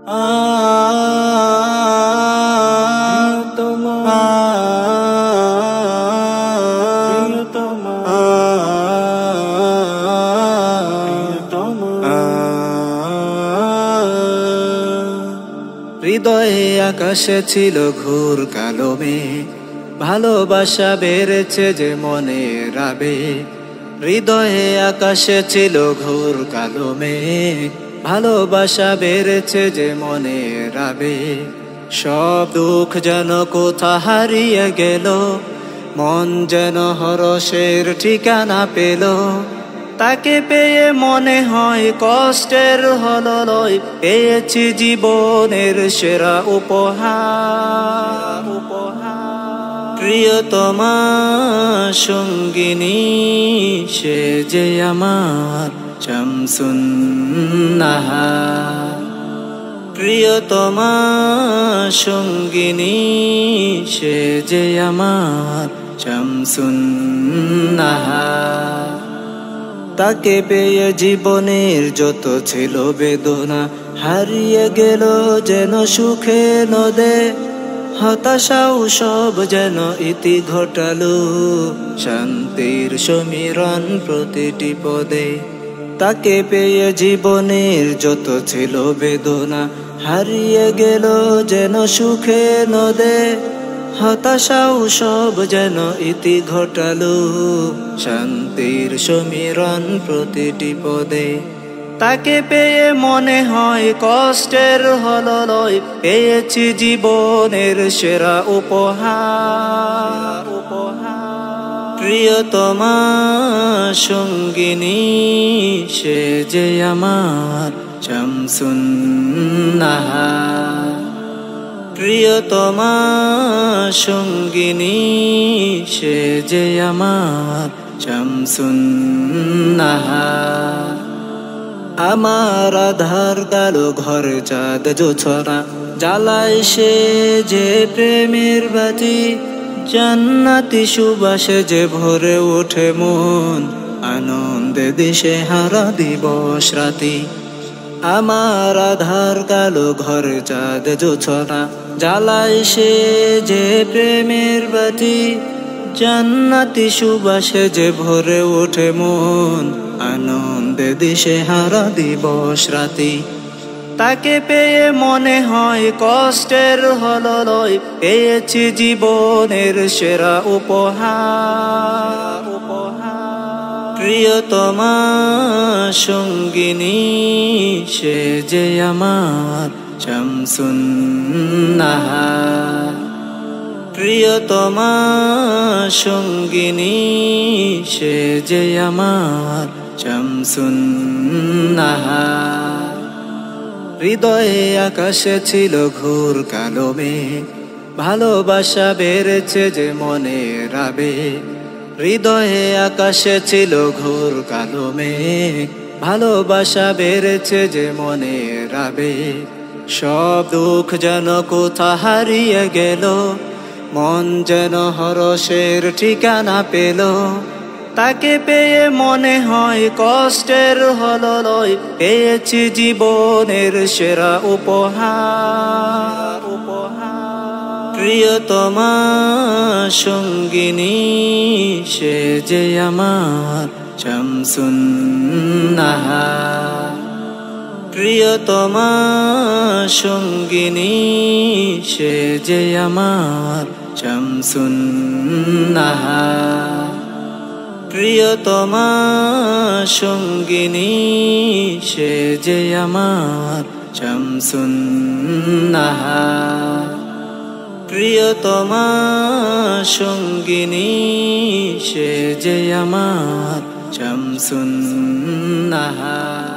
হৃদয়ে আকাশে ছিল ঘোর কালো মেঘ, ভালোবাসা বেড়েছে যে মনে রাবে। হৃদয়ে আকাশে ছিল ঘোর কালো মেঘ, ভালোবাসা বেড়েছে যে মনে রাবে। সব দুঃখ যেন কোথা হারিয়ে গেল, মন যেন হরসের ঠিকানা পেল। তাকে পেয়ে মনে হয় কষ্টের হলো লয়, পেয়েছি জীবনের সেরা উপহার। প্রিয়তমা সঙ্গিনী, সে যে আমার শামসুন নাহার। প্রিয়তমা সঙ্গিনী, সে যে আমার শামসুন নাহার। তাকে পেয়ে জীবনের যত ছিল বেদনা হারিয়ে গেল যেন সুখে নদে। হতাশাও সব যেন ইতি ঘটালো, শান্তির সমীরণ প্রতিটি পদে। তাকে পেয়ে জীবনের যত ছিল বেদনা হারিয়ে গেল যেন সুখে নদে। হতাশাও সব যেন ইতি ঘটালো, শান্তির সমীরণ প্রতিটি পদে। তাকে পেয়ে মনে হয় কষ্টের হলো লয়, পেয়েছি জীবনের সেরা উপহার। প্রিয়তমা সঙ্গিনী, সে যে আমার শামসুন নাহার। প্রিয়তমা সঙ্গিনী, সে যে আমার শামসুন নাহার। আমার আধার কালো ঘরে চাঁদ জোছনা জ্বালায় সে যে প্রেমের বাতি। জান্নাতি সুবাসে যে ভরে ওঠে মন, আনন্দে দিশে হারা দিবস রাতি। আমার আধার কালো ঘরে চাঁদ জোছনা জ্বালায় সে যে প্রেমের বাতি। জান্নাতি সুবাসে যে ভরে ওঠে মন, আনন্দে দিশে হারা দিবস রাতি। তাকে পেয়ে মনে হয় কষ্টের হলো লয়, পেয়েছি জীবনের সেরা উপহার। প্রিয়তমা সঙ্গিনী, সে যে আমার শামসুন নাহার। প্রিয়তমা সঙ্গিনী, সে যে আমার শামসুন নাহার। হৃদয়ে আকাশে ছিল ঘোর কালো মেঘ, ভালোবাসা বেড়েছে যে মনে রাবে। হৃদয়ে আকাশে ছিল ঘোর কালো মেঘ, ভালোবাসা বেড়েছে যে মনে রাবে। সব দুঃখ যেন কোথা হারিয়ে গেল, মন যেন হরসের ঠিকানা পেল। তাকে পেয়ে মনে হয় কষ্টের হলো লয়, পেয়েছি জীবনের সেরা উপহার। প্রিয়তমা সঙ্গিনী, সে যে আমার শামসুন নাহার। প্রিয়তমা সঙ্গিনী, সে যে আমার শামসুন নাহার। প্রিয়তমা সঙ্গিনী, সে যে আমার শামসুন নাহার। প্রিয়তমা সঙ্গিনী, সে যে আমার শামসুন নাহার।